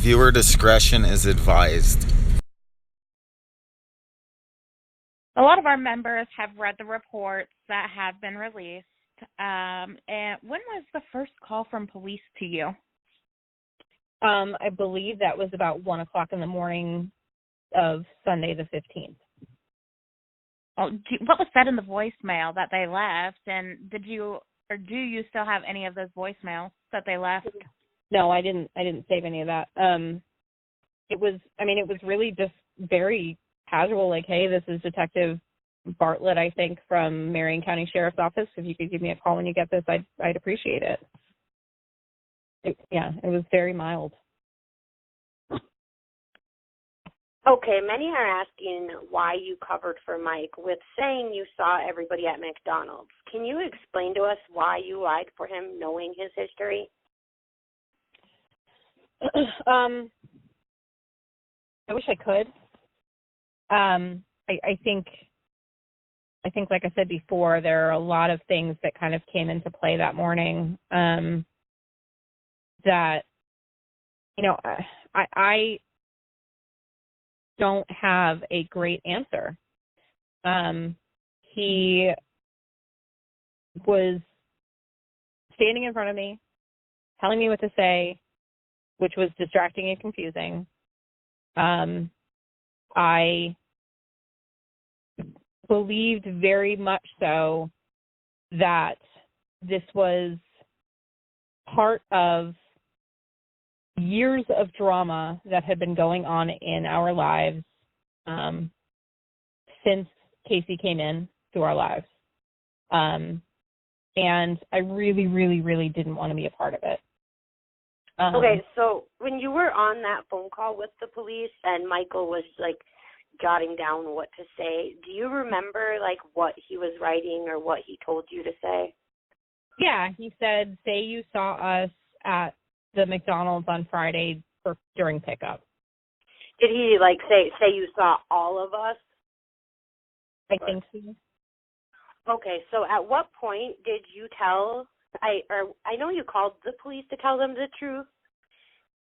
Viewer discretion is advised. A lot of our members have read the reports that have been released. And when was the first call from police to you? I believe that was about 1 o'clock in the morning of Sunday the 15th. Oh, what was said in the voicemail that they left? And do you still have any of those voicemails that they left? No, I didn't save any of that. It was really just very casual, like, hey, this is Detective Bartlett, I think, from Marion County Sheriff's Office. If you could give me a call when you get this, I'd appreciate it. It was very mild. Okay, many are asking why you covered for Mike with saying you saw everybody at McDonald's. Can you explain to us why you lied for him, knowing his history? I wish I could. I think, like I said before, there are a lot of things that kind of came into play that morning that, I don't have a great answer. He was standing in front of me, telling me what to say, which was distracting and confusing. I believed very much so that this was part of years of drama that had been going on in our lives since Casey came in to our lives. And I really, really, really didn't want to be a part of it. Okay, so when you were on that phone call with the police and Michael was, jotting down what to say, do you remember, what he was writing or what he told you to say? Yeah, he said, say you saw us at the McDonald's on Friday during pickup. Did he, say you saw all of us? I think so. Okay, so at what point did you tell, I know you called the police to tell them the truth.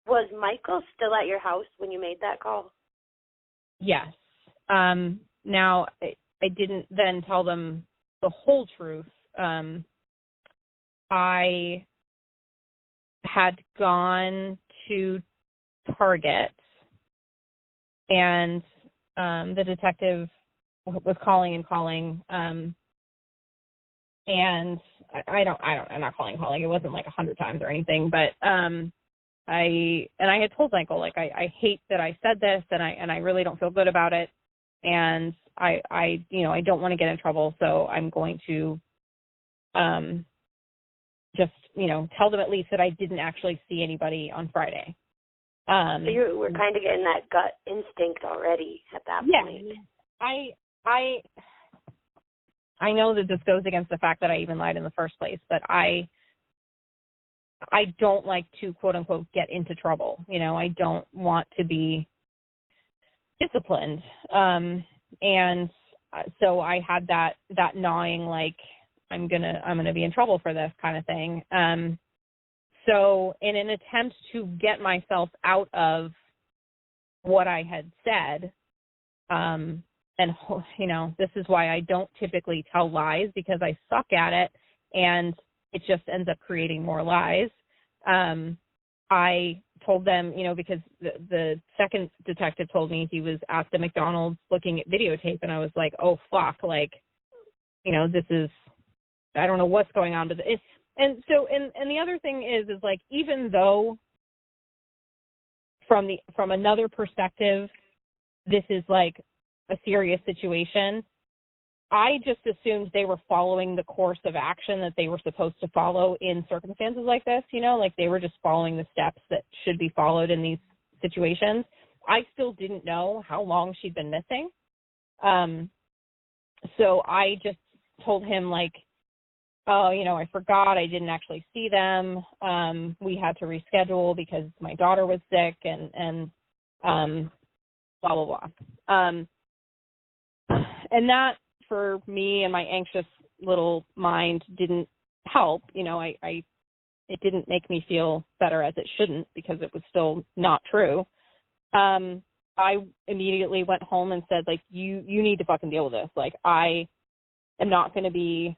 Was Michael still at your house when you made that call? Yes. Now, I didn't then tell them the whole truth. I had gone to Target, and the detective was calling, and I'm not calling. It wasn't 100 times or anything, but I had told Michael, I hate that I said this, and I really don't feel good about it, and I don't want to get in trouble, so I'm going to just tell them at least that I didn't actually see anybody on Friday. So you were kind of getting that gut instinct already at that point. I know that this goes against the fact that I even lied in the first place, but I don't like to, quote unquote, get into trouble. I don't want to be disciplined. And so I had that gnawing, I'm gonna be in trouble for this kind of thing. So in an attempt to get myself out of what I had said, and this is why I don't typically tell lies, because I suck at it and it just ends up creating more lies. I told them, because the second detective told me he was at the McDonald's looking at videotape, and I was like, oh fuck, this is, I don't know what's going on, but and the other thing is even though from another perspective, this is a serious situation, I just assumed they were following the course of action that they were supposed to follow in circumstances like this, they were just following the steps that should be followed in these situations. I still didn't know how long she'd been missing. So I just told him oh, I forgot, I didn't actually see them. We had to reschedule because my daughter was sick and blah, blah, blah. And that, for me and my anxious little mind, didn't help. I it didn't make me feel better, as it shouldn't, because it was still not true. I immediately went home and said, like, you need to fucking deal with this. Like, I am not going to be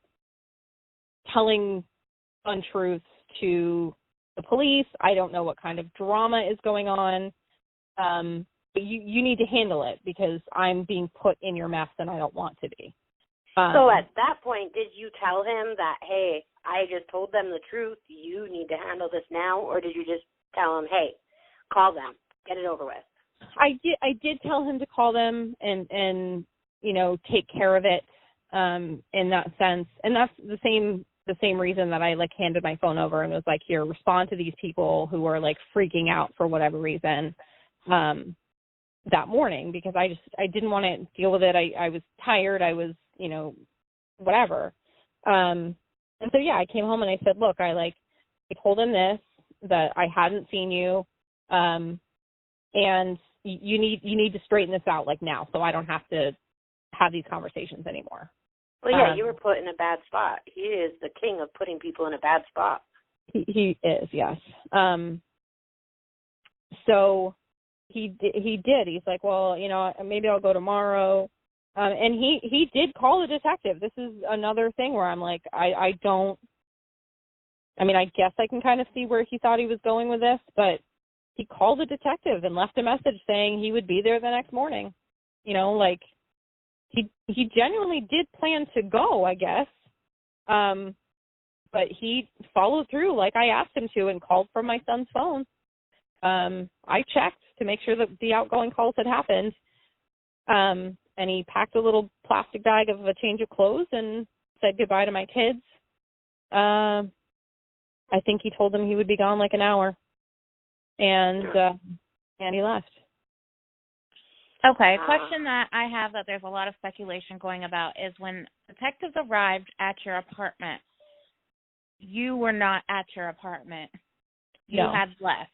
telling untruths to the police. I don't know what kind of drama is going on. But you need to handle it, because I'm being put in your mess and I don't want to be. So at that point, did you tell him that, hey, I just told them the truth, you need to handle this now, or did you just tell him, hey, call them, get it over with? I did tell him to call them and take care of it in that sense. And that's the same reason that I like handed my phone over and was like, here, respond to these people who are like freaking out for whatever reason that morning, because I didn't want to deal with it. I was tired. I was, whatever. And so, yeah, I came home and I said, look, I told him this, that I hadn't seen you. And you need to straighten this out like now, so I don't have to have these conversations anymore. Well, yeah, you were put in a bad spot. He is the king of putting people in a bad spot. He is, yes. So he did. He's like, well, maybe I'll go tomorrow. And he did call the detective. This is another thing where I'm like, I guess I can kind of see where he thought he was going with this, but he called the detective and left a message saying he would be there the next morning. He genuinely did plan to go, I guess. But he followed through like I asked him to and called from my son's phone. I checked to make sure that the outgoing calls had happened. And he packed a little plastic bag of a change of clothes and said goodbye to my kids. I think he told them he would be gone like an hour. And he left. Okay, a question that I have that there's a lot of speculation going about is when detectives arrived at your apartment, you were not at your apartment. You had left.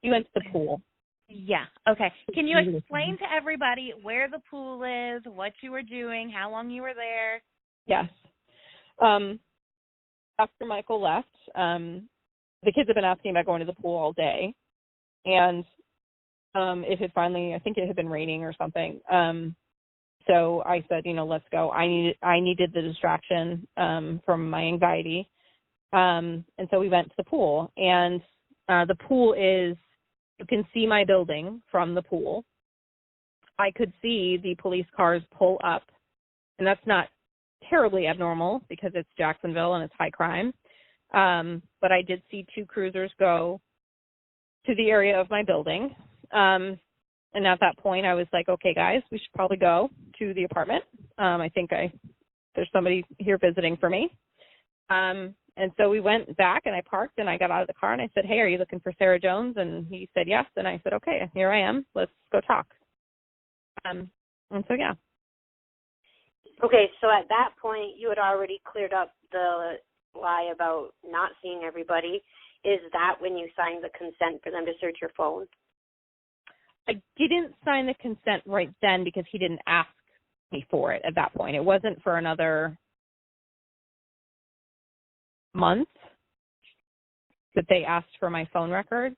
You went to the pool. Yeah, okay. Can you explain to everybody where the pool is, what you were doing, how long you were there? Yes. After Michael left, the kids have been asking about going to the pool all day, and it had finally, I think it had been raining or something. So I said, let's go. I needed the distraction from my anxiety, and so we went to the pool. And the pool is, you can see my building from the pool. I could see the police cars pull up, and that's not terribly abnormal because it's Jacksonville and it's high crime. But I did see two cruisers go to the area of my building. And at that point I was like, okay, guys, we should probably go to the apartment. I think there's somebody here visiting for me. And so we went back and I parked and I got out of the car and I said, hey, are you looking for Casei Jones? And he said, yes. And I said, okay, here I am. Let's go talk. And so, yeah. Okay, so at that point, you had already cleared up the lie about not seeing everybody. Is that when you signed the consent for them to search your phone? I didn't sign the consent right then because he didn't ask me for it at that point. It wasn't for another month that they asked for my phone records.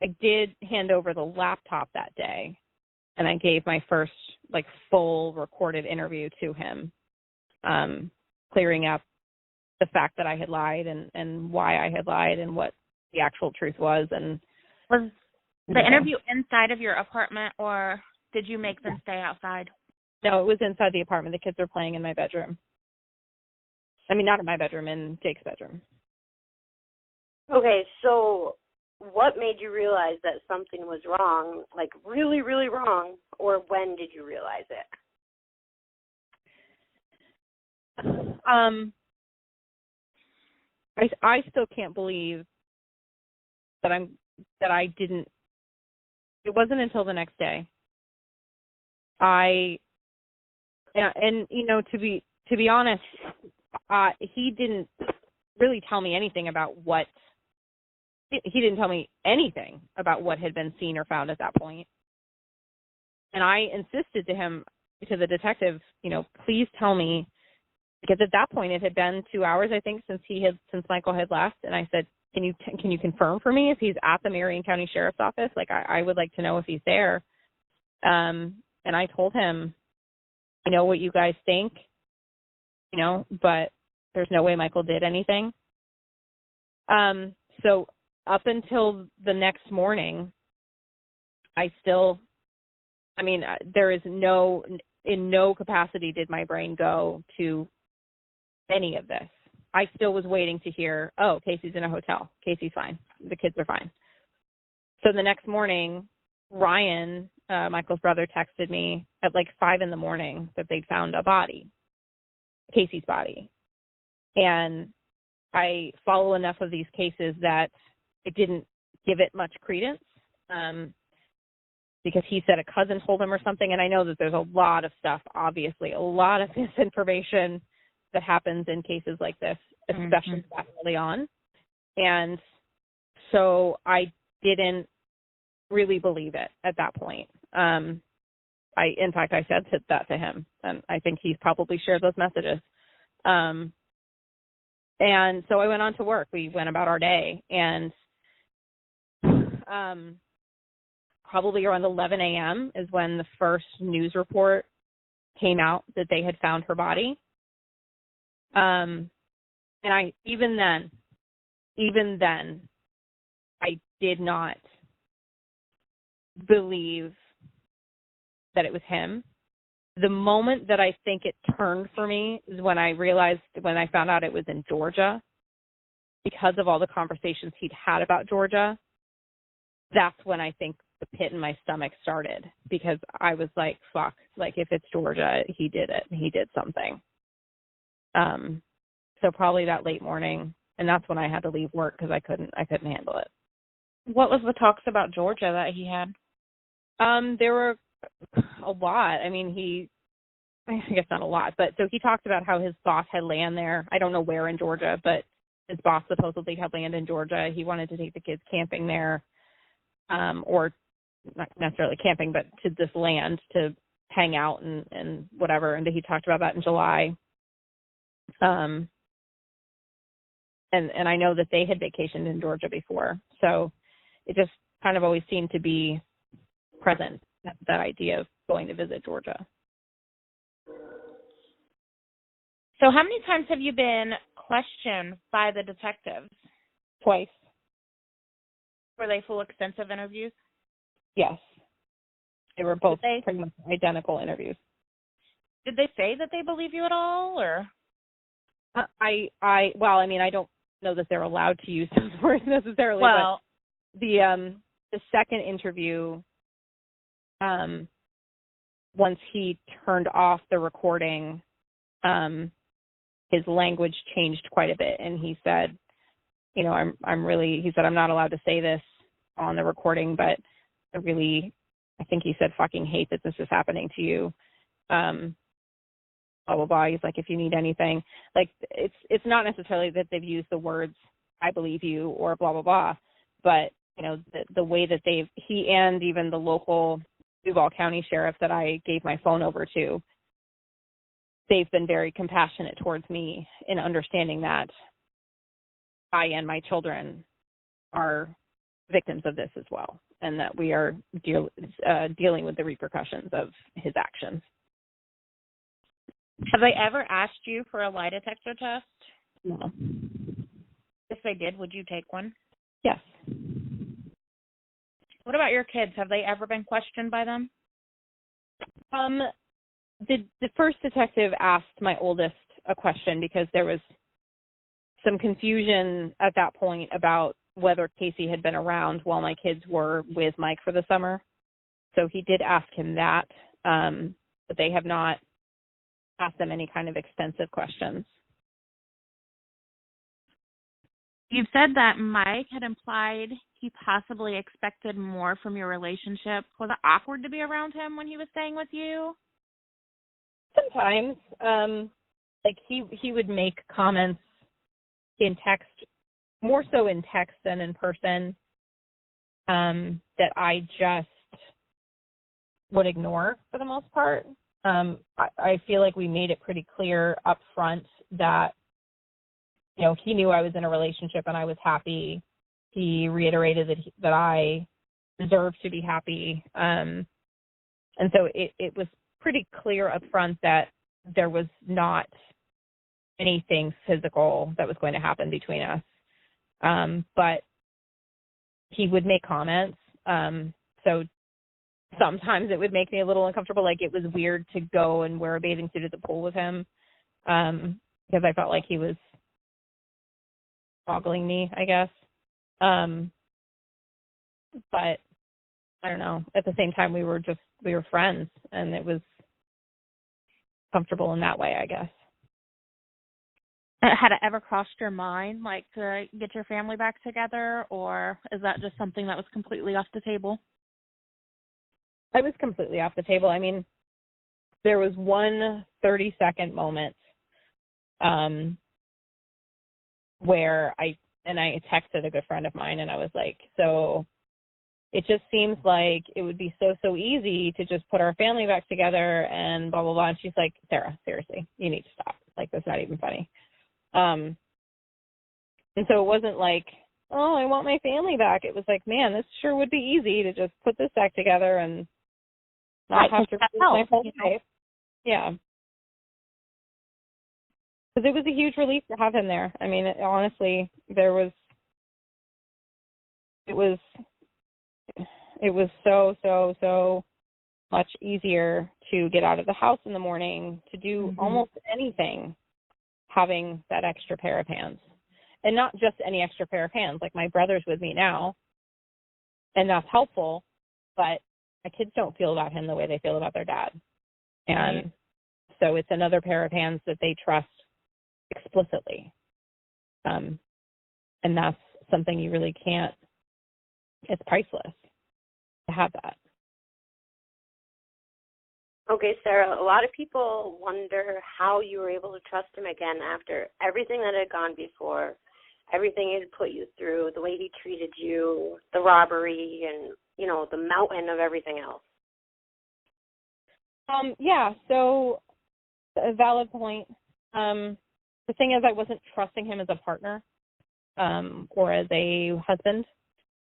I did hand over the laptop that day, and I gave my first full recorded interview to him, clearing up the fact that I had lied and why I had lied and what the actual truth was. And was the interview inside of your apartment, or did you make them stay outside? No, it was inside the apartment. The kids were playing in my bedroom. I mean, not in my bedroom, in Jake's bedroom. Okay, so what made you realize that something was wrong, like really, really wrong, or when did you realize it? I still can't believe that I didn't. It wasn't until the next day. To be honest, he didn't really tell me anything about what. He didn't tell me anything about what had been seen or found at that point. And I insisted to the detective, please tell me because at that point it had been 2 hours, I think, since Michael had left. And I said, can you confirm for me if he's at the Marion County Sheriff's Office? Like, I would like to know if he's there. And I told him, I know what you guys think, but there's no way Michael did anything. So up until the next morning, there is in no capacity did my brain go to any of this. I still was waiting to hear, oh, Casey's in a hotel. Casey's fine. The kids are fine. So the next morning, Ryan, Michael's brother, texted me at like 5 a.m. that they'd found a body, Casey's body. And I follow enough of these cases that I didn't give it much credence because he said a cousin told him or something. And I know that there's a lot of stuff, obviously, a lot of misinformation that happens in cases like this, especially that early on. And so I didn't really believe it at that point. In fact, I said that to him, and I think he's probably shared those messages. And so I went on to work. We went about our day, and probably around 11 a.m. is when the first news report came out that they had found her body. And even then, I did not believe that it was him. The moment that I think it turned for me is when I found out it was in Georgia, because of all the conversations he'd had about Georgia. That's when I think the pit in my stomach started, because I was like, fuck, like if it's Georgia, he did it. He did something. So probably that late morning, and that's when I had to leave work because I couldn't handle it. What was the talks about Georgia that he had? There were a lot. I guess not a lot, but so he talked about how his boss had land there. I don't know where in Georgia, but his boss supposedly had land in Georgia. He wanted to take the kids camping there, or not necessarily camping, but to this land to hang out and whatever. And he talked about that in July. And I know that they had vacationed in Georgia before. So it just kind of always seemed to be present, that idea of going to visit Georgia. So how many times have you been questioned by the detectives? Twice. Were they full, extensive interviews? Yes. They were both pretty much identical interviews. Did they say that they believe you at all, or? I don't know that they're allowed to use those words necessarily. Well, but the second interview, once he turned off the recording, his language changed quite a bit, and he said, he said, I'm not allowed to say this on the recording, but I think he said, fucking hate that this is happening to you. Blah, blah, blah. He's like, if you need anything, like it's not necessarily that they've used the words, I believe you, or blah, blah, blah, but the way that he and even the local Duval County sheriff that I gave my phone over to, they've been very compassionate towards me in understanding that I and my children are victims of this as well, and that we are dealing with the repercussions of his actions. Have they ever asked you for a lie detector test? No. If they did, would you take one? Yes. What about your kids? Have they ever been questioned by them? The first detective asked my oldest a question because there was some confusion at that point about whether Casey had been around while my kids were with Mike for the summer. So he did ask him that, but they have not asked them any kind of extensive questions. You've said that Mike had implied he possibly expected more from your relationship. Was it awkward to be around him when he was staying with you? Sometimes. Like he would make comments in text, more so in text than in person, that I just would ignore for the most part. I feel like we made it pretty clear up front that, you know, he knew I was in a relationship and I was happy. He reiterated that I deserved to be happy. And so it was pretty clear up front that there was not anything physical that was going to happen between us. But he would make comments. So sometimes it would make me a little uncomfortable. Like, it was weird to go and wear a bathing suit at the pool with him, because I felt like he was boggling me, I guess. But I don't know. At the same time, we were friends, and it was comfortable in that way, I guess. Had it ever crossed your mind, like, to get your family back together, or is that just something that was completely off the table? I was completely off the table. I mean, there was one 30-second moment where I texted a good friend of mine, and I was like, so it just seems like it would be so easy to just put our family back together and blah, blah, blah. And she's like, Sarah, seriously, you need to stop. Like, that's not even funny. And so it wasn't like, oh, I want my family back. It was like, man, this sure would be easy to just put this back together and not have to lose my whole life. Yeah. Because it was a huge relief to have him there. I mean, honestly, it was so much easier to get out of the house in the morning, to do almost anything, having that extra pair of hands. And not just any extra pair of hands. Like, my brother's with me now, and that's helpful, but my kids don't feel about him the way they feel about their dad. And so it's another pair of hands that they trust explicitly. And that's something you really can't, it's priceless to have that. Okay, Sarah, a lot of people wonder how you were able to trust him again after everything that had gone before, everything he had put you through, the way he treated you, the robbery, and, you know, the mountain of everything else. Yeah, so a valid point. The thing is, I wasn't trusting him as a partner or as a husband.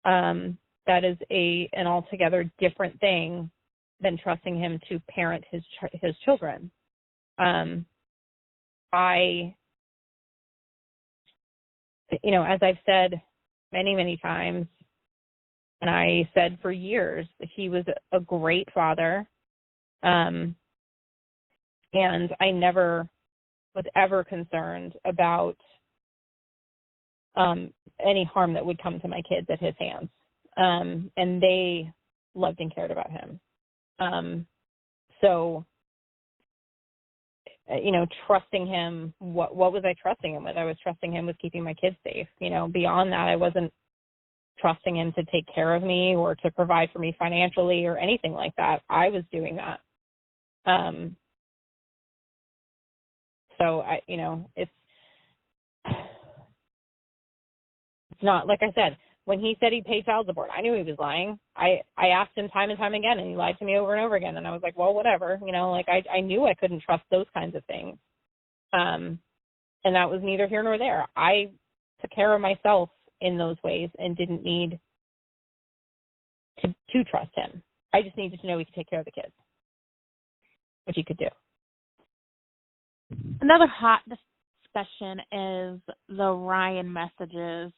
That is an altogether different thing than trusting him to parent his children. You know, as I've said many, many times, and I said for years, he was a great father. And I never was ever concerned about any harm that would come to my kids at his hands. And they loved and cared about him. So, you know, trusting him, what was I trusting him with? I was trusting him with keeping my kids safe. You know, beyond that, I wasn't trusting him to take care of me or to provide for me financially or anything like that. I was doing that. So you know, it's not, like I said, when he said he paid child support, I knew he was lying. I asked him time and time again, and he lied to me over and over again. And I was like, well, whatever, you know, like I knew I couldn't trust those kinds of things. And that was neither here nor there. I took care of myself in those ways and didn't need to trust him. I just needed to know he could take care of the kids, which he could do. Another hot discussion is the Ryan messages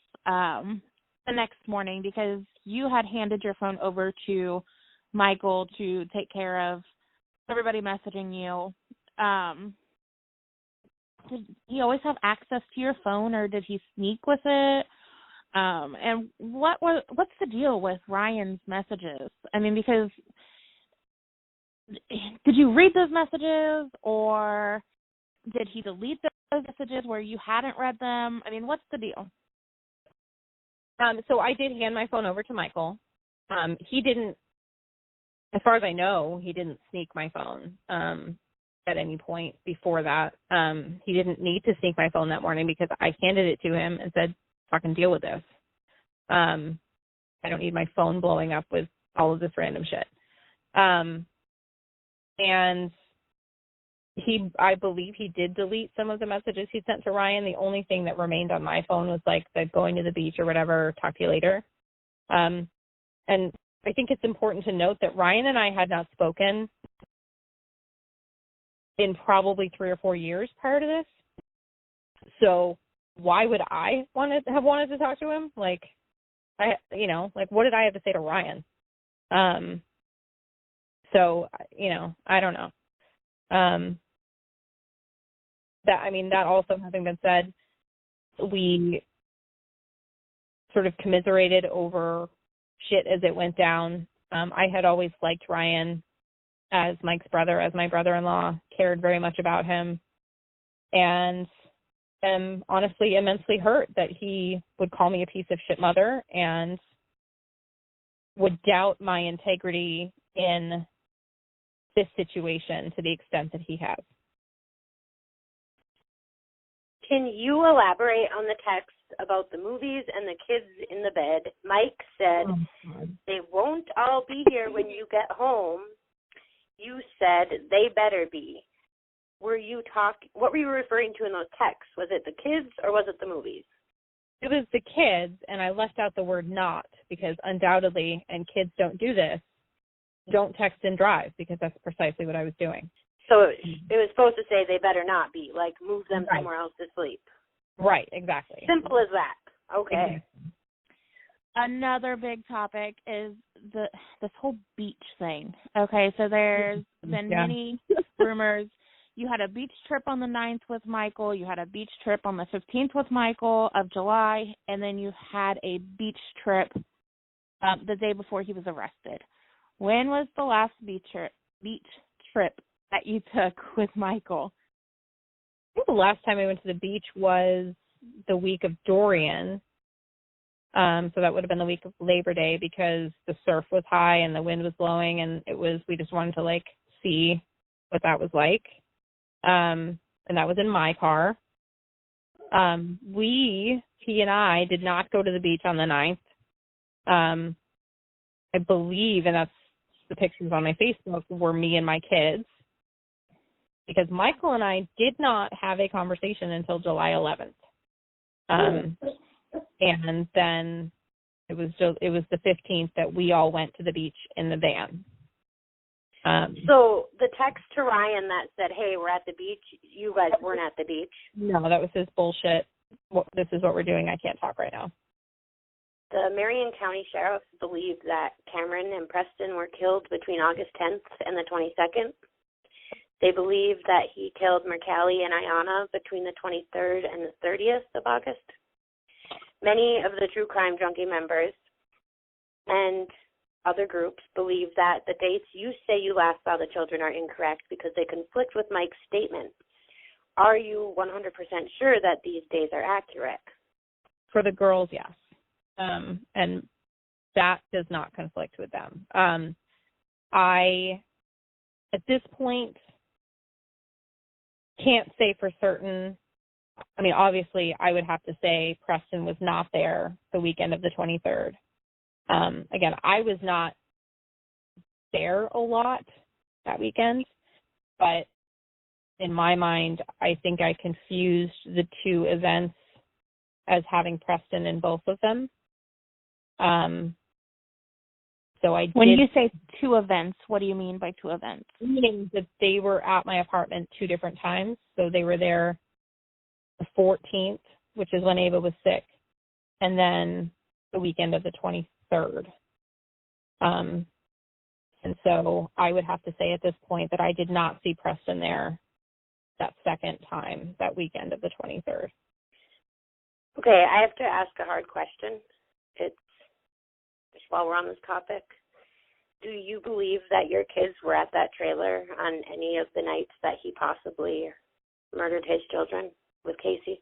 the next morning, because you had handed your phone over to Michael to take care of everybody messaging you. Did he always have access to your phone, or did he sneak with it? And what's the deal with Ryan's messages? I mean, because did you read those messages, or did he delete those messages where you hadn't read them? I mean, what's the deal? So I did hand my phone over to Michael. He didn't, as far as I know, he didn't sneak my phone at any point before that. He didn't need to sneak my phone that morning because I handed it to him and said, fucking deal with this. I don't need my phone blowing up with all of this random shit. And I believe he did delete some of the messages he sent to Ryan. The only thing that remained on my phone was like the going to the beach or whatever, talk to you later. And I think it's important to note that Ryan and I had not spoken in probably 3 or 4 years prior to this. So why would I have wanted to talk to him? Like, what did I have to say to Ryan? So, I don't know. That also having been said, we sort of commiserated over shit as it went down. I had always liked Ryan as Mike's brother, as my brother-in-law, cared very much about him, and am honestly immensely hurt that he would call me a piece of shit mother and would doubt my integrity in this situation to the extent that he has. Can you elaborate on the text about the movies and the kids in the bed? Mike said, they won't all be here when you get home. You said they better be. What were you referring to in those texts? Was it the kids or was it the movies? It was the kids, and I left out the word not because undoubtedly, and kids don't do this, don't text and drive, because that's precisely what I was doing. So it was supposed to say they better not be, like move them somewhere else to sleep. Right, exactly. Simple as that. Okay. Exactly. Another big topic is this whole beach thing. Okay, so there's been many rumors. You had a beach trip on the 9th with Michael. You had a beach trip on the 15th with Michael of July. And then you had a beach trip the day before he was arrested. When was the last beach trip that you took with Michael? I think the last time I went to the beach was the week of Dorian. So that would have been the week of Labor Day because the surf was high and the wind was blowing, and we just wanted to like see what that was like. And that was in my car. He and I did not go to the beach on the 9th. I believe, and that's the pictures on my Facebook, were me and my kids. Because Michael and I did not have a conversation until July 11th. And then it was the 15th that we all went to the beach in the van. So the text to Ryan that said, hey, we're at the beach, you guys weren't at the beach? No, that was his bullshit. This is what we're doing. I can't talk right now. The Marion County Sheriff believed that Cameron and Preston were killed between August 10th and the 22nd. They believe that he killed Mercalli and Ayanna between the 23rd and the 30th of August. Many of the True Crime Junkie members and other groups believe that the dates you say you last saw the children are incorrect because they conflict with Mike's statement. Are you 100% sure that these days are accurate? For the girls, yes. And that does not conflict with them. I, at this point, can't say for certain. I mean, obviously, I would have to say Preston was not there the weekend of the 23rd. Again, I was not there a lot that weekend, but in my mind, I think I confused the two events as having Preston in both of them. So when you say two events, what do you mean by two events? Meaning that they were at my apartment 2 different times. So they were there the 14th, which is when Ava was sick, and then the weekend of the 23rd. And so I would have to say at this point that I did not see Preston there that second time, that weekend of the 23rd. Okay, I have to ask a hard question. It's just while we're on this topic. Do you believe that your kids were at that trailer on any of the nights that he possibly murdered his children with Casey?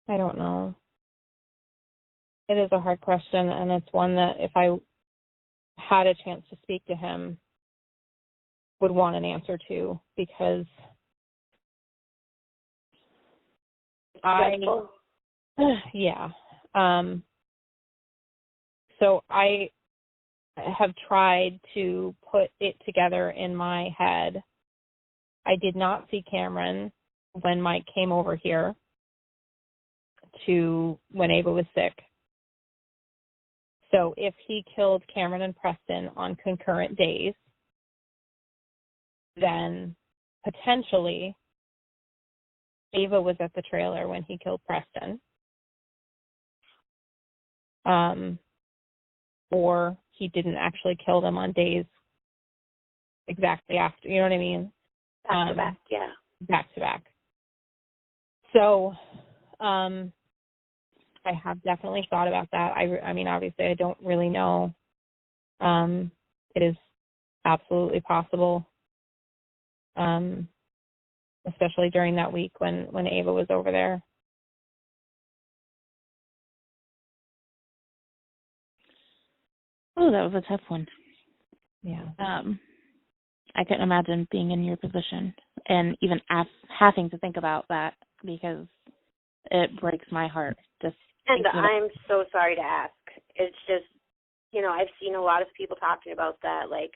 I don't know. It is a hard question, and it's one that if I had a chance to speak to him, would want an answer to, because So I have tried to put it together in my head I did not see Cameron when Mike came over here when Ava was sick. So if he killed Cameron and Preston on concurrent days, then potentially Ava was at the trailer when he killed Preston. Or he didn't actually kill them on days exactly after, you know what I mean? Back to back, yeah. Back to back. So, I have definitely thought about that. I mean, obviously, I don't really know. It is absolutely possible, especially during that week when Ava was over there. Oh, that was a tough one. Yeah. I couldn't imagine being in your position and even having to think about that, because it breaks my heart. And I'm so sorry to ask. It's just, I've seen a lot of people talking about that, like,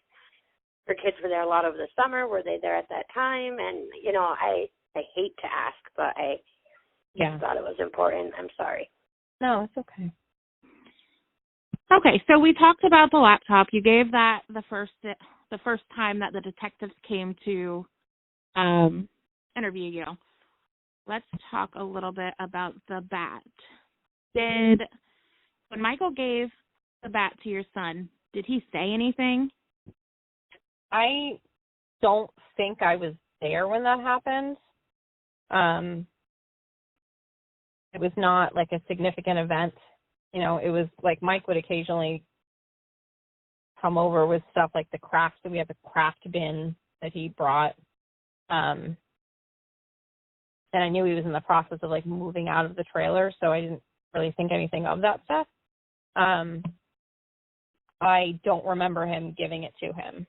her kids were there a lot over the summer. Were they there at that time? And, I hate to ask, but I just thought it was important. I'm sorry. No, it's okay. Okay, so we talked about the laptop. You gave that the first time that the detectives came to interview you. Let's talk a little bit about the bat. When Michael gave the bat to your son, did he say anything? I don't think I was there when that happened. It was not like a significant event. It was like Mike would occasionally come over with stuff like the craft. So we have a craft bin that he brought. And I knew he was in the process of like moving out of the trailer, so I didn't really think anything of that stuff. I don't remember him giving it to him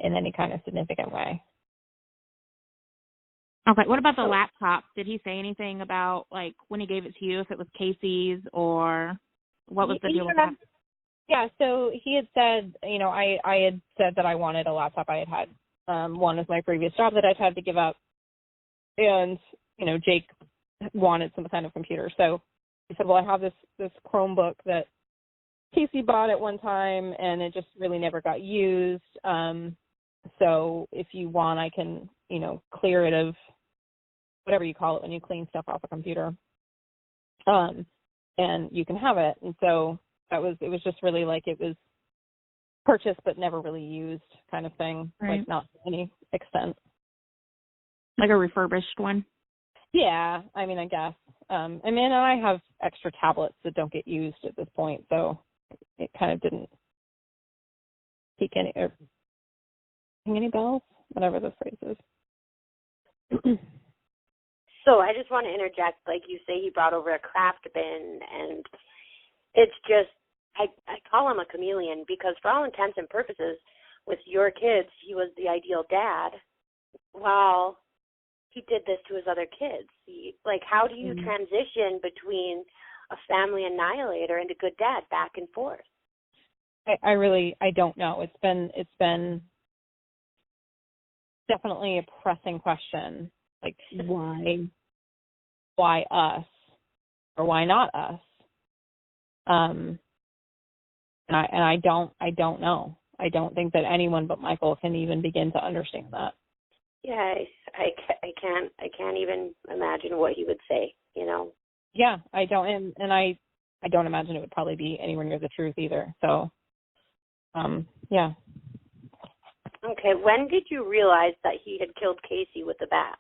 in any kind of significant way. Okay, what about the laptop? Did he say anything about, like, when he gave it to you, if it was Casey's or what was the deal with that? Yeah, so he had said, I had said that I wanted a laptop. I had one with my previous job that I'd had to give up. And, Jake wanted some kind of computer. So he said, well, I have this Chromebook that Casey bought at one time, and it just really never got used. So if you want, I can, clear it of whatever you call it when you clean stuff off a computer. And you can have it. And so it was just really like it was purchased but never really used kind of thing, right. Like not to any extent. Like a refurbished one? Yeah, I mean, I guess. And I have extra tablets that don't get used at this point, so it kind of didn't pique any bells, whatever the phrase is. So I just want to interject, like you say, he brought over a craft bin, and it's just, I call him a chameleon, because for all intents and purposes, with your kids, he was the ideal dad, while he did this to his other kids. How do you transition between a family annihilator and a good dad back and forth? I don't know. It's been definitely a pressing question. Like, why us, or why not us? And I don't know. I don't think that anyone but Michael can even begin to understand that. Yeah, I can't even imagine what he would say, Yeah, I don't, and I don't imagine it would probably be anywhere near the truth either. So, yeah. Okay, when did you realize that he had killed Casey with the bat?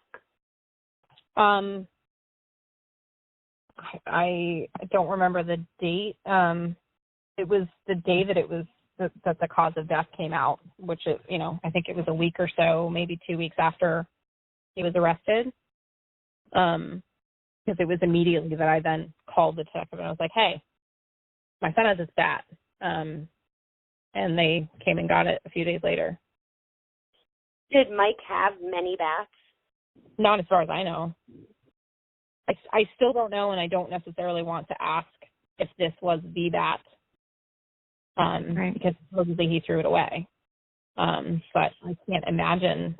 I don't remember the date. It was the day that it was that the cause of death came out, which is, I think it was a week or so, maybe 2 weeks after he was arrested. Because it was immediately that I then called the detective and I was like, hey, my son has this bat. And they came and got it a few days later. Did Mike have many bats? Not as far as I know. I still don't know, and I don't necessarily want to ask if this was the bat, right. Because supposedly he threw it away. But I can't imagine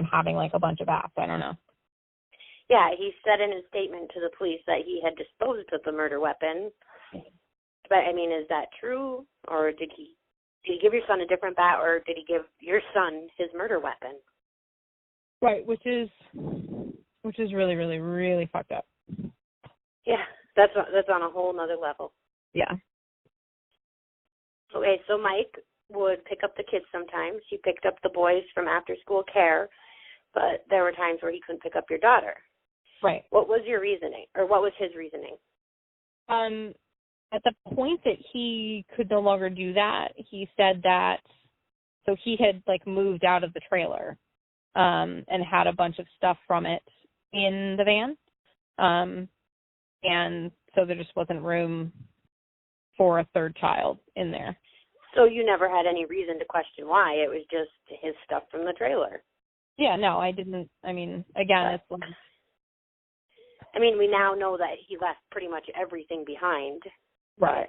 and having like a bunch of bats. I don't know. Yeah, he said in his statement to the police that he had disposed of the murder weapon. But I mean, is that true, or did he give your son a different bat, or did he give your son his murder weapon? Right, which is really, really, really fucked up. Yeah, that's on a whole nother level. Yeah. Okay, so Mike would pick up the kids sometimes. He picked up the boys from after-school care, but there were times where he couldn't pick up your daughter. Right. What was your reasoning, or what was his reasoning? At the point that he could no longer do that, he said that, so he had like moved out of the trailer and had a bunch of stuff from it in the van. And so there just wasn't room for a third child in there. So you never had any reason to question why. It was just his stuff from the trailer. Yeah, no, I didn't. I mean, again, it's like... I mean, we now know that he left pretty much everything behind. Right.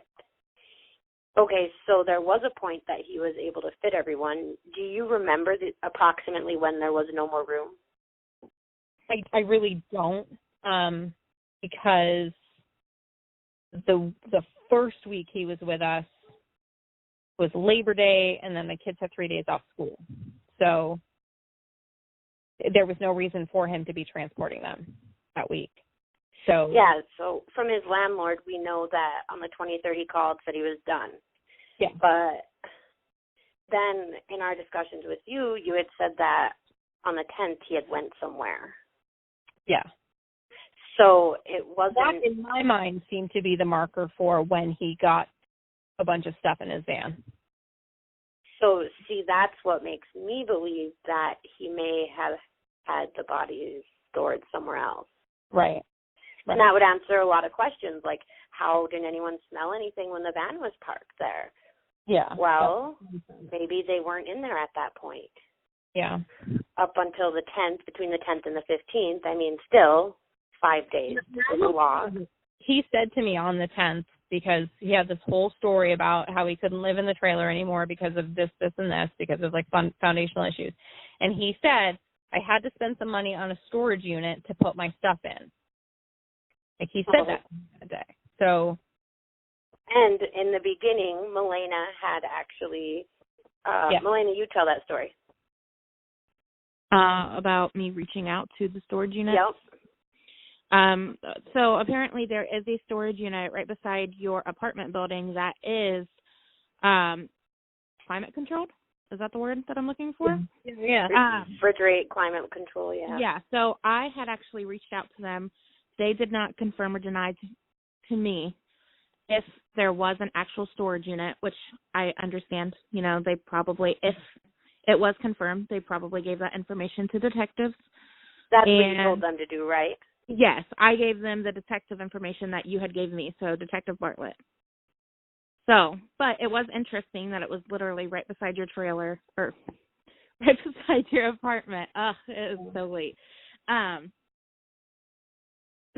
Okay, so there was a point that he was able to fit everyone. Do you remember approximately when there was no more room? I really don't, because the first week he was with us was Labor Day, and then the kids had 3 days off school. So there was no reason for him to be transporting them that week. So yeah, so from his landlord, we know that on the 23rd he called, said he was done. Yeah. But then in our discussions with you, you had said that on the 10th he had went somewhere. Yeah. So it wasn't... That, in my mind, seemed to be the marker for when he got a bunch of stuff in his van. So, see, that's what makes me believe that he may have had the bodies stored somewhere else. Right. And that would answer a lot of questions, like how did anyone smell anything when the van was parked there? Yeah. Well, maybe they weren't in there at that point. Yeah. Up until the 10th, between the 10th and the 15th, I mean, still 5 days is a lot. He said to me on the 10th, because he had this whole story about how he couldn't live in the trailer anymore because of this, and this, because of like foundational issues. And he said, I had to spend some money on a storage unit to put my stuff in. Like he said that day. So. And in the beginning, Milena had actually, Milena, you tell that story. About me reaching out to the storage unit. Yep. So apparently there is a storage unit right beside your apartment building that is climate controlled. Is that the word that I'm looking for? Yeah. Refrigerate, climate control, yeah. Yeah, so I had actually reached out to them. They did not confirm or deny to me if there was an actual storage unit, which I understand. You know, they probably, if it was confirmed, they probably gave that information to detectives. That's what you told them to do, right? Yes, I gave them the detective information that you had gave me, so Detective Bartlett. So, but it was interesting that it was literally right beside your trailer, or right beside your apartment. Ugh, it was so late.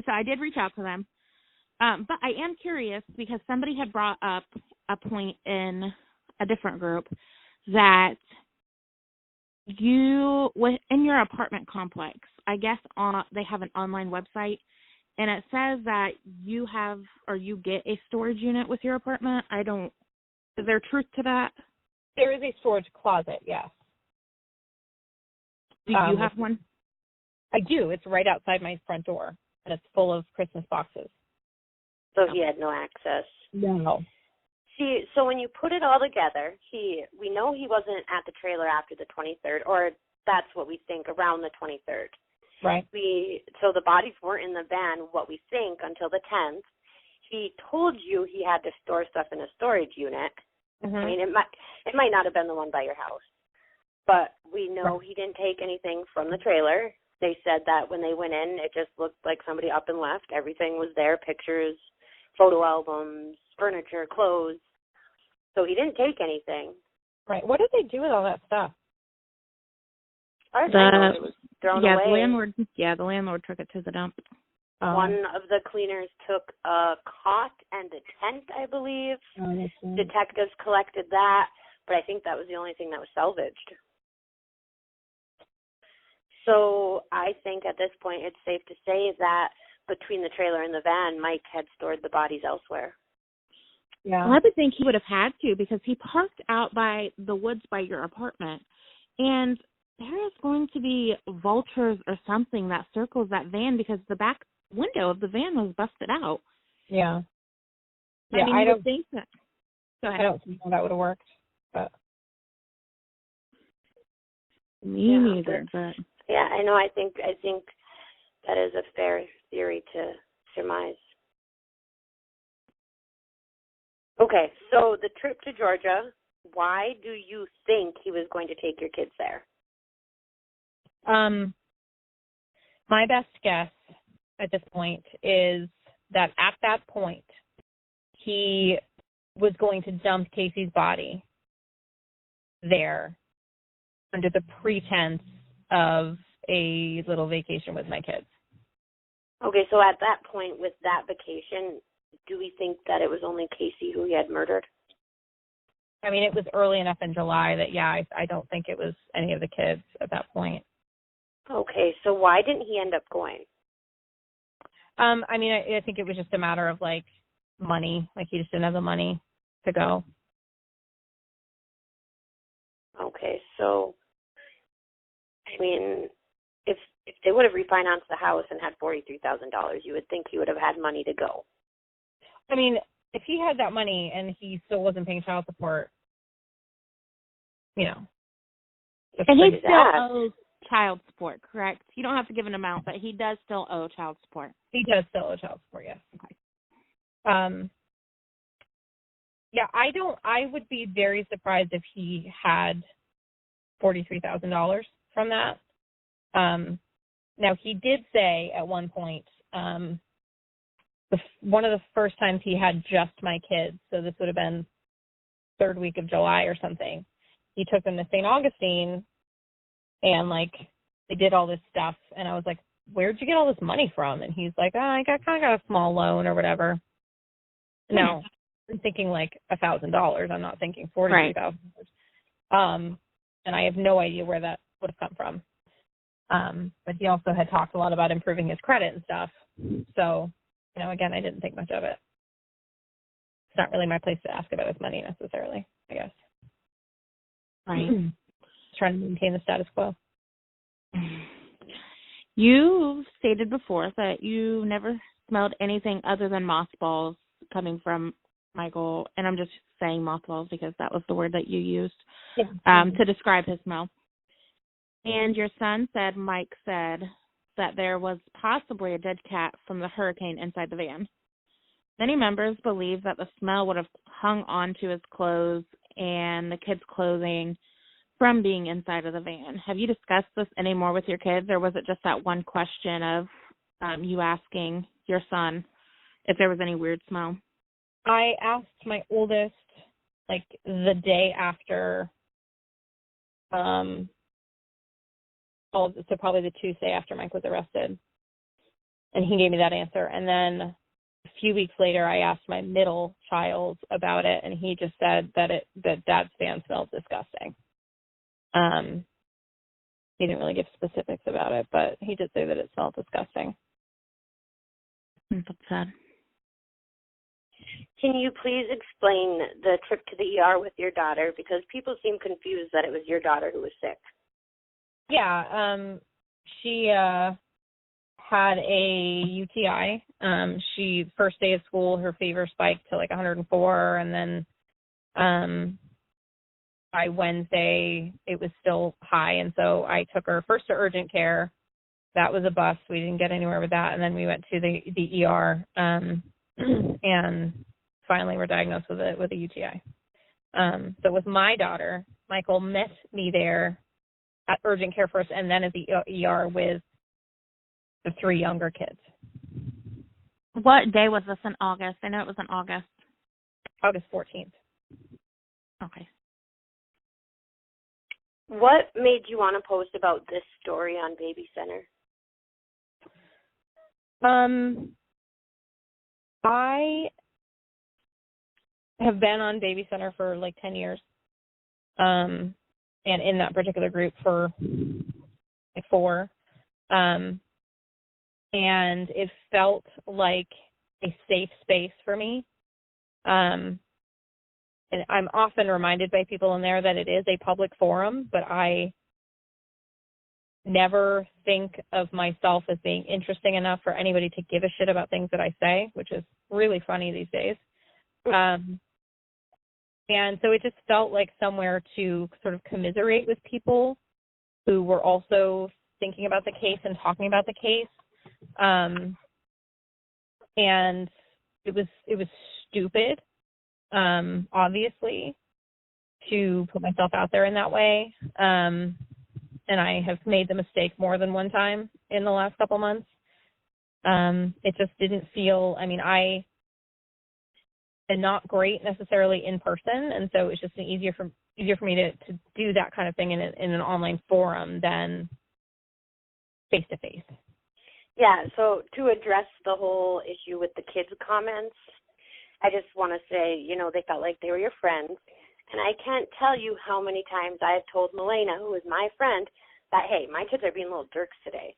So I did reach out to them. But I am curious because somebody had brought up a point in a different group that you, in your apartment complex, I guess they have an online website, and it says that you have or you get a storage unit with your apartment. Is there truth to that? There is a storage closet, yes. Do you have one? I do. It's right outside my front door, and it's full of Christmas boxes. So he had no access. No. See, so when you put it all together, we know he wasn't at the trailer after the 23rd, or that's what we think, around the 23rd. Right. So the bodies weren't in the van, what we think, until the 10th. He told you he had to store stuff in a storage unit. Mm-hmm. I mean, it might not have been the one by your house, but we know he didn't take anything from the trailer. They said that when they went in, it just looked like somebody up and left. Everything was there, pictures, photo albums, furniture, clothes. So he didn't take anything. Right. What did they do with all that stuff? I know it was thrown away. The landlord took it to the dump. One of the cleaners took a cot and a tent, I believe. Detectives collected that, but I think that was the only thing that was salvaged. So I think at this point it's safe to say that between the trailer and the van, Mike had stored the bodies elsewhere. Yeah. Well, I would think he would have had to because he parked out by the woods by your apartment. And there is going to be vultures or something that circles that van because the back window of the van was busted out. Yeah. I mean, you would think that. Go ahead. I don't think that would have worked. But Me neither. But yeah, I know. I think that is a fair theory to surmise. Okay, so the trip to Georgia, why do you think he was going to take your kids there? My best guess at this point is that at that point, he was going to dump Casey's body there under the pretense of a little vacation with my kids. Okay, so at that point with that vacation, do we think that it was only Casey who he had murdered? I mean, it was early enough in July that, I don't think it was any of the kids at that point. Okay, so why didn't he end up going? I mean, I think it was just a matter of, like, money. Like, he just didn't have the money to go. Okay, so, I mean, if they would have refinanced the house and had $43,000, you would think he would have had money to go. I mean, if he had that money and he still wasn't paying child support, And he still owes child support, correct? You don't have to give an amount, but he does still owe child support. He does still owe child support, yes. Okay. I would be very surprised if he had $43,000 from that. Now, he did say at one point, one of the first times he had just my kids, so this would have been third week of July or something, he took them to St. Augustine and, like, they did all this stuff. And I was like, where'd you get all this money from? And he's like, I kind of got a small loan or whatever. No, I'm thinking like $1,000. I'm not thinking $43,000. Right. And I have no idea where that would have come from. But he also had talked a lot about improving his credit and stuff. So, again, I didn't think much of it. It's not really my place to ask about his money necessarily, I guess. Right. Trying to maintain the status quo. You've stated before that you never smelled anything other than mothballs coming from Michael, and I'm just saying mothballs because that was the word that you used to describe his smell. And your son said, Mike said, that there was possibly a dead cat from the hurricane inside the van. Many members believe that the smell would have hung onto his clothes and the kids' clothing from being inside of the van. Have you discussed this any more with your kids, or was it just that one question of you asking your son if there was any weird smell? I asked my oldest, like, the day after, so probably the Tuesday after Mike was arrested, and he gave me that answer. And then a few weeks later, I asked my middle child about it, and he just said that Dad's van smelled disgusting. He didn't really give specifics about it, but he did say that it smelled disgusting. That's sad. Can you please explain the trip to the ER with your daughter? Because people seem confused that it was your daughter who was sick. Yeah, she had a UTI. She, first day of school, her fever spiked to like 104, and then by Wednesday it was still high, and so I took her first to urgent care. That was a bust. We didn't get anywhere with that, and then we went to the ER, and finally were diagnosed with a UTI. So with my daughter, Michael met me there at urgent care first, and then at the ER with the three younger kids. What day was this in August? I know it was in August. August 14th. Okay. What made you want to post about this story on Baby Center? I have been on Baby Center for like 10 years, and in that particular group for like 4. And it felt like a safe space for me. And I'm often reminded by people in there that it is a public forum, but I never think of myself as being interesting enough for anybody to give a shit about things that I say, which is really funny these days. And so it just felt like somewhere to sort of commiserate with people who were also thinking about the case and talking about the case. And it was stupid, obviously, to put myself out there in that way. And I have made the mistake more than one time in the last couple months. It just didn't feel, I mean, I am not great necessarily in person, and so it's just easier for me to do that kind of thing in an online forum than face-to-face. Yeah, so to address the whole issue with the kids' comments, I just want to say, you know, they felt like they were your friends. And I can't tell you how many times I have told Milena, who is my friend, that, hey, my kids are being little jerks today.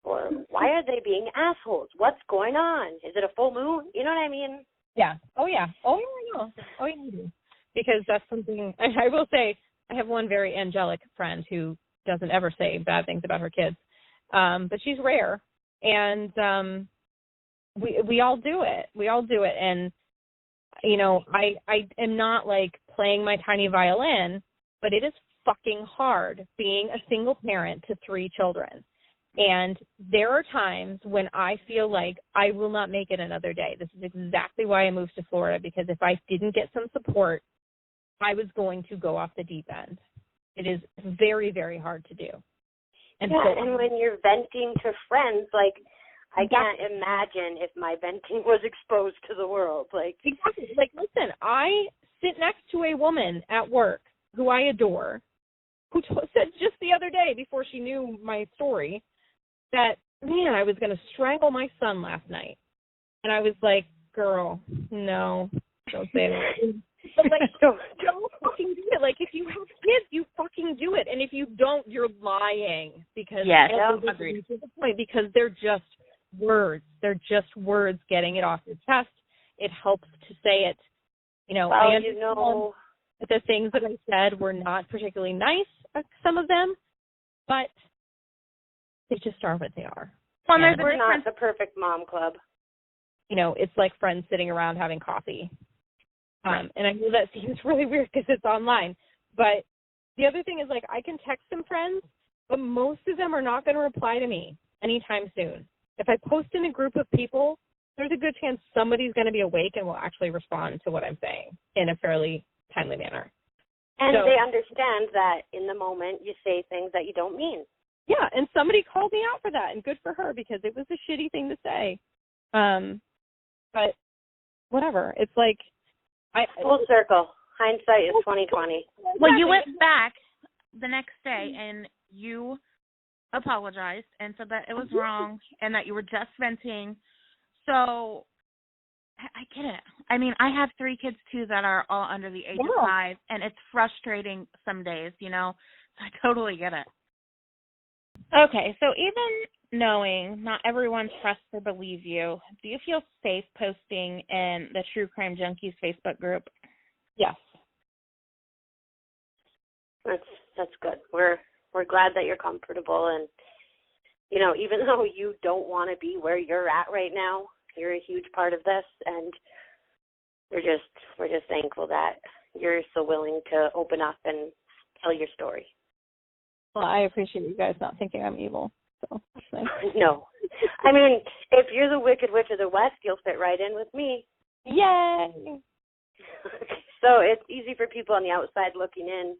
Or why are they being assholes? What's going on? Is it a full moon? You know what I mean? Yeah. Oh, yeah. Oh, yeah, I know. Oh, yeah, I do. Because that's something, I will say, I have one very angelic friend who doesn't ever say bad things about her kids. But she's rare. And we all do it. We all do it. And, you know, I am not like playing my tiny violin, but it is fucking hard being a single parent to 3 children. And there are times when I feel like I will not make it another day. This is exactly why I moved to Florida, because if I didn't get some support, I was going to go off the deep end. It is very, very hard to do. And yeah, and when you're venting to friends, like, I can't imagine if my venting was exposed to the world. Like, exactly. Like, listen, I sit next to a woman at work who I adore, who said just the other day, before she knew my story, that, man, I was going to strangle my son last night. And I was like, girl, no, don't say that. But, like, don't fucking do it. Like, if you have kids, you fucking do it. And if you don't, you're lying. Because yes, agreed. To the point, because they're just words. They're just words getting it off your chest. It helps to say it. You know, well, I understand that the things that I said were not particularly nice, some of them, but they just are what they are. Well, we're not the perfect mom club. You know, it's like friends sitting around having coffee. And I know that seems really weird because it's online. But the other thing is, like, I can text some friends, but most of them are not going to reply to me anytime soon. If I post in a group of people, there's a good chance somebody's going to be awake and will actually respond to what I'm saying in a fairly timely manner. And they understand that in the moment you say things that you don't mean. Yeah, and somebody called me out for that, and good for her, because it was a shitty thing to say. But whatever. It's like, full circle. Hindsight is 20/20. Well, you went back the next day and you apologized and said that it was wrong and that you were just venting. So I get it. I mean, I have 3 kids too that are all under the age of 5, and it's frustrating some days, you know. So I totally get it. Okay, so even knowing not everyone trusts or believes you, do you feel safe posting in the True Crime Junkies Facebook group? Yes. That's good. We're glad that you're comfortable, and you know, even though you don't want to be where you're at right now, you're a huge part of this, and we're just thankful that you're so willing to open up and tell your story. Well, I appreciate you guys not thinking I'm evil. So that's nice. No. I mean, if you're the Wicked Witch of the West, you'll fit right in with me. Yay! So it's easy for people on the outside looking in,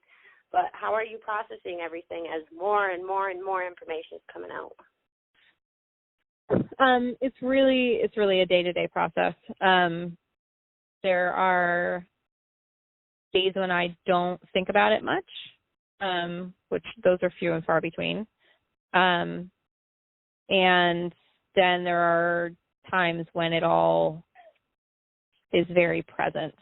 but how are you processing everything as more and more and more information is coming out? It's really a day-to-day process. There are days when I don't think about it much, which those are few and far between. And then there are times when it all is very present.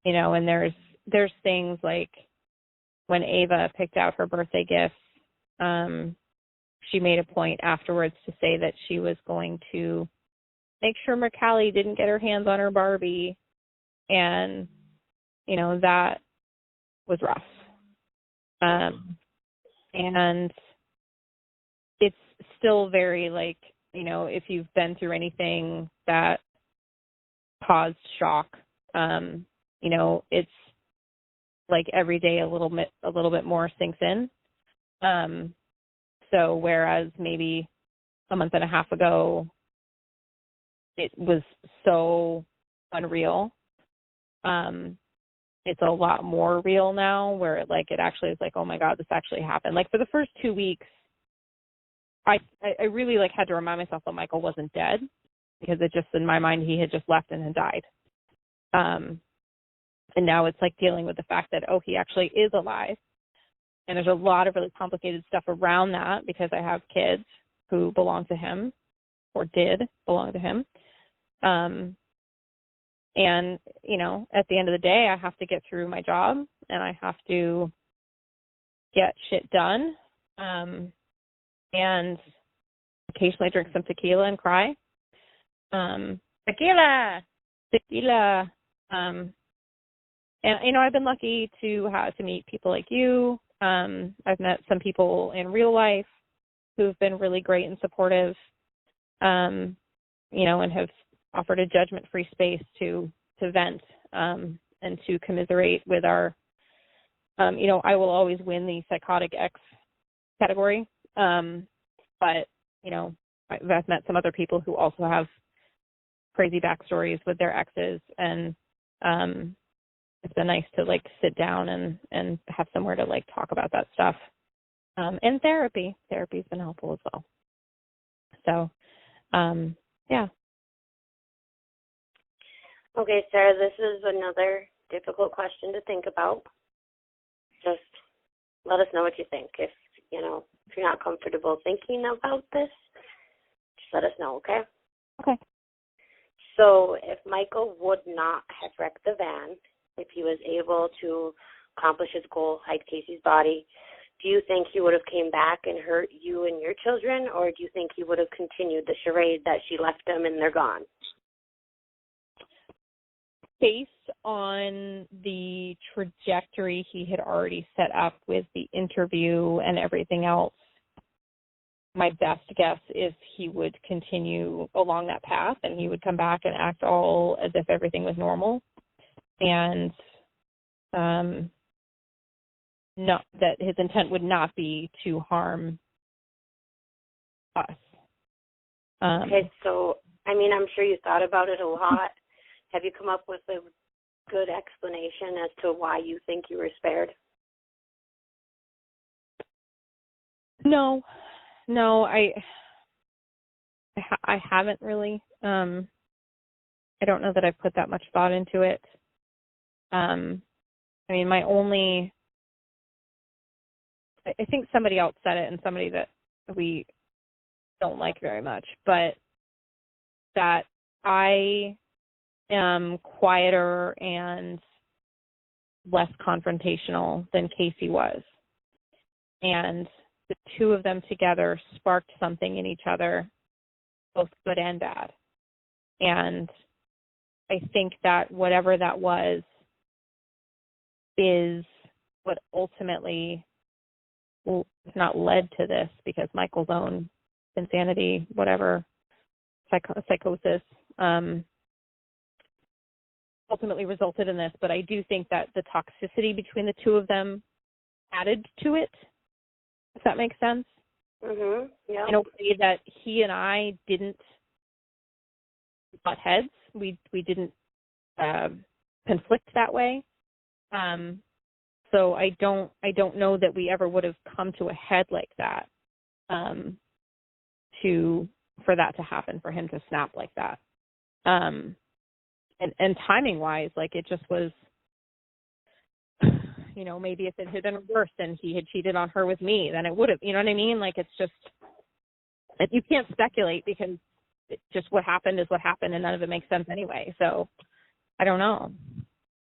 You know, and there's things like when Ava picked out her birthday gifts, she made a point afterwards to say that she was going to make sure McCallie didn't get her hands on her Barbie. And, that was rough. And it's still very if you've been through anything that caused shock, it's like every day a little bit more sinks in. So whereas maybe a month and a half ago it was so unreal, it's a lot more real now, where it actually is oh my God, this actually happened. For the first 2 weeks, I really had to remind myself that Michael wasn't dead, because it just, in my mind, he had just left and had died. And now it's dealing with the fact that, he actually is alive. And there's a lot of really complicated stuff around that, because I have kids who belong to him, or did belong to him. And, at the end of the day, I have to get through my job, and I have to get shit done. And occasionally drink some tequila and cry. Tequila. And, I've been lucky to meet people like you. I've met some people in real life who've been really great and supportive, and have offered a judgment-free space to vent, and to commiserate with our, I will always win the psychotic ex category. But, I've met some other people who also have crazy backstories with their exes, and it's been nice to sit down and have somewhere to talk about that stuff. And therapy's been helpful as well. So, yeah. Okay, Sarah, this is another difficult question to think about. Just let us know what you think. If you're not comfortable thinking about this, just let us know, okay? Okay. So if Michael would not have wrecked the van, if he was able to accomplish his goal, hide Casey's body, do you think he would have came back and hurt you and your children, or do you think he would have continued the charade that she left them and they're gone? Based on the trajectory he had already set up with the interview and everything else, my best guess is he would continue along that path, and he would come back and act all as if everything was normal, and not that his intent would not be to harm us. Okay, so I'm sure you thought about it a lot. Have you come up with a good explanation as to why you think you were spared? No, I haven't really. I don't know that I've put that much thought into it. I think somebody else said it, and somebody that we don't like very much, but that I am quieter and less confrontational than Casey was. And the two of them together sparked something in each other, both good and bad. And I think that whatever that was is what ultimately, not led to this, because Michael's own insanity, whatever, psychosis, ultimately resulted in this. But I do think that the toxicity between the two of them added to it, if that makes sense. Mm-hmm. Yeah. In a way that he and I didn't butt heads. We didn't conflict that way. So I don't know that we ever would have come to a head like that, for that to happen, for him to snap like that. And timing wise, it just was, maybe if it had been reversed and he had cheated on her with me, then it would have, you know what I mean? It's just, you can't speculate, because just what happened is what happened, and none of it makes sense anyway. So I don't know.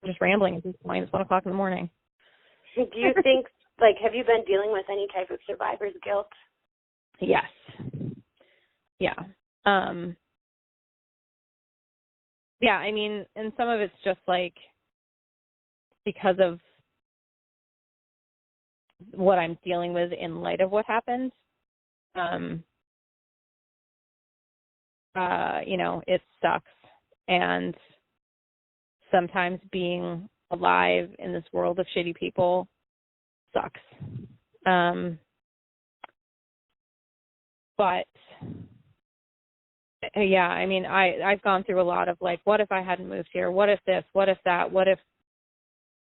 I'm just rambling at this point. It's 1:00 in the morning. Do you think, like, have you been dealing with any type of survivor's guilt? Yes. Yeah. Yeah, I mean, and some of it's just like because of what I'm dealing with in light of what happened. It sucks. And sometimes being alive in this world of shitty people sucks. But yeah, I mean, I've gone through a lot of like, what if I hadn't moved here? What if this? What if that? What if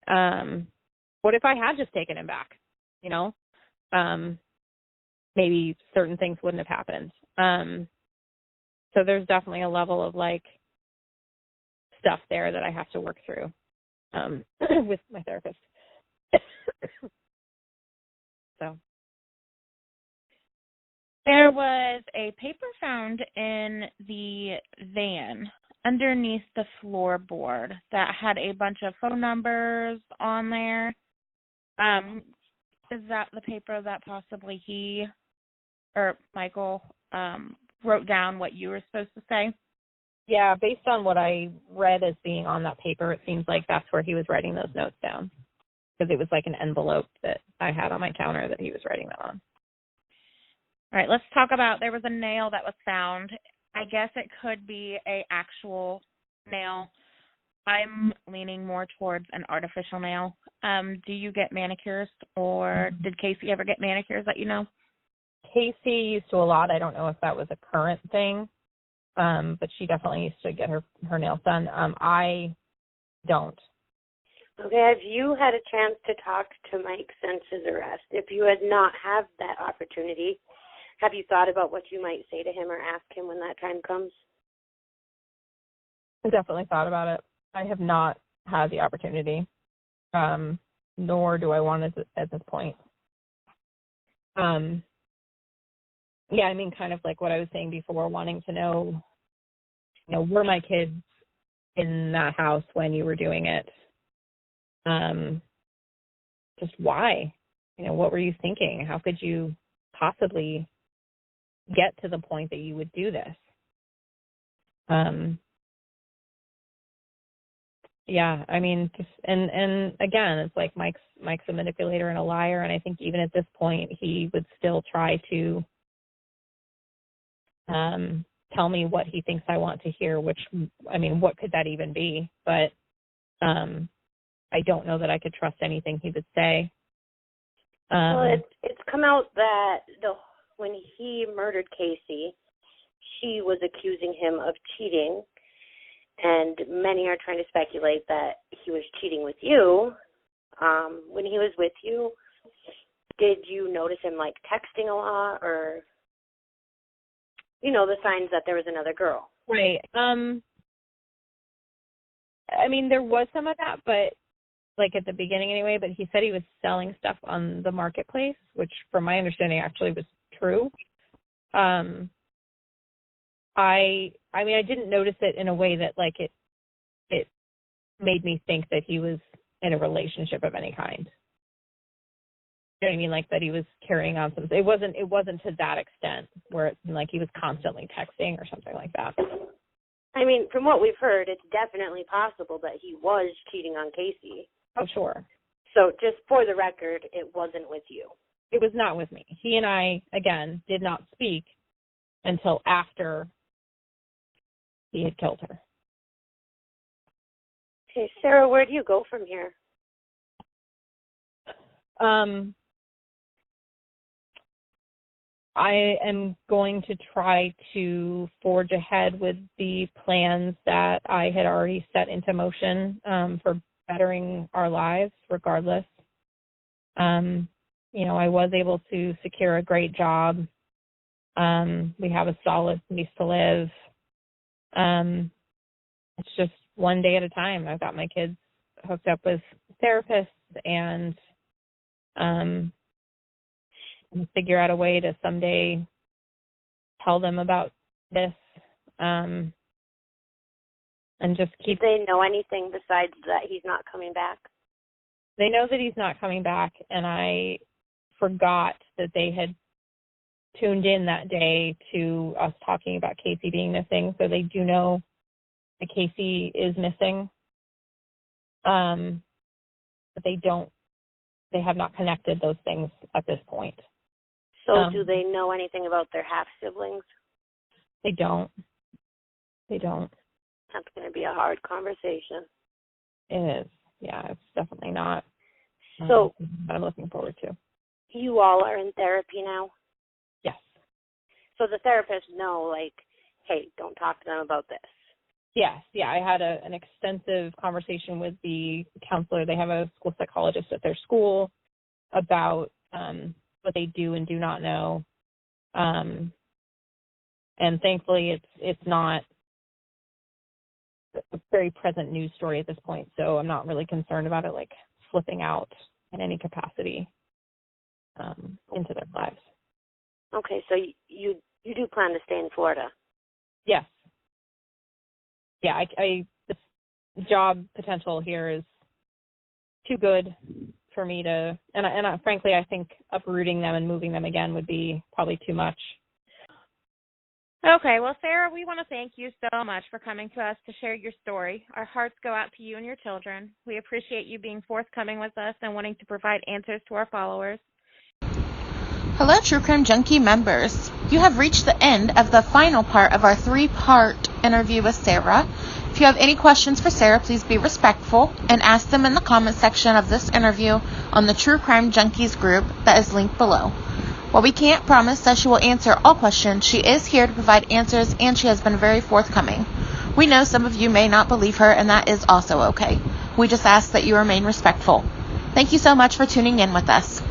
I had just taken him back? Maybe certain things wouldn't have happened. So there's definitely a level of like stuff there that I have to work through with my therapist. So There was a paper found in the van underneath the floorboard that had a bunch of phone numbers on there. Is that the paper that possibly he or Michael wrote down what you were supposed to say? yeah, based on what I read as being on that paper, it seems like that's where he was writing those notes down, because it was like an envelope that I had on my counter that he was writing that on. All right, let's talk about, there was a nail that was found. I guess it could be a actual nail. I'm leaning more towards an artificial nail. Do you get manicures, or did Casey ever get manicures that you know? Casey used to a lot. I don't know if that was a current thing, but she definitely used to get her nails done. I don't. Okay, have you had a chance to talk to Mike since his arrest? If you had not had that opportunity, have you thought about what you might say to him or ask him when that time comes? I definitely thought about it. I have not had the opportunity, nor do I want it at this point. Yeah, I mean, kind of like what I was saying before, wanting to know, were my kids in that house when you were doing it? Just why? What were you thinking? How could you possibly get to the point that you would do this? Yeah, I mean, just and again, it's like Mike's a manipulator and a liar, and I think even at this point he would still try to tell me what he thinks I want to hear, which, I mean, what could that even be? But I don't know that I could trust anything he would say. Well, it's come out that when he murdered Casey, she was accusing him of cheating, and many are trying to speculate that he was cheating with you. When he was with you, did you notice him, like, texting a lot, or, the signs that there was another girl? Right. I mean, there was some of that, but, like, at the beginning anyway, but he said he was selling stuff on the marketplace, which, from my understanding, actually was true. I mean, I didn't notice it in a way that, like, it made me think that he was in a relationship of any kind. You know what I mean? Like, that he was carrying on something. It wasn't to that extent where it's like he was constantly texting or something like that. I mean, from what we've heard, it's definitely possible that he was cheating on Casey. Oh, sure. So just for the record, it wasn't with you. It was not with me. He and I, again, did not speak until after he had killed her. Okay, Sarah, where do you go from here? I am going to try to forge ahead with the plans that I had already set into motion for bettering our lives regardless. I was able to secure a great job. We have a solid place to live. It's just one day at a time. I've got my kids hooked up with therapists and figure out a way to someday tell them about this and just keep. Do they know anything besides that he's not coming back? They know that he's not coming back, and I forgot that they had tuned in that day to us talking about Casey being missing, so they do know that Casey is missing. But they have not connected those things at this point. So do they know anything about their half-siblings? They don't. That's going to be a hard conversation. It is. Yeah, it's definitely not. So what I'm looking forward to. You all are in therapy now? Yes. So the therapists know, like, hey, don't talk to them about this. Yes. Yeah, I had an extensive conversation with the counselor. They have a school psychologist at their school about what they do and do not know. And thankfully it's not a very present news story at this point, so I'm not really concerned about it like flipping out in any capacity into their lives. Okay, so you do plan to stay in Florida? Yes. Yeah, I the job potential here is too good for me to, and frankly, I think uprooting them and moving them again would be probably too much. Okay, well, Sarah, we want to thank you so much for coming to us to share your story. Our hearts go out to you and your children. We appreciate you being forthcoming with us and wanting to provide answers to our followers. Hello, True Crime Junkie members. You have reached the end of the final part of our 3-part interview with Sarah. If you have any questions for Sarah, please be respectful and ask them in the comment section of this interview on the True Crime Junkies group that is linked below. While we can't promise that she will answer all questions, she is here to provide answers, and she has been very forthcoming. We know some of you may not believe her, and that is also okay. We just ask that you remain respectful. Thank you so much for tuning in with us.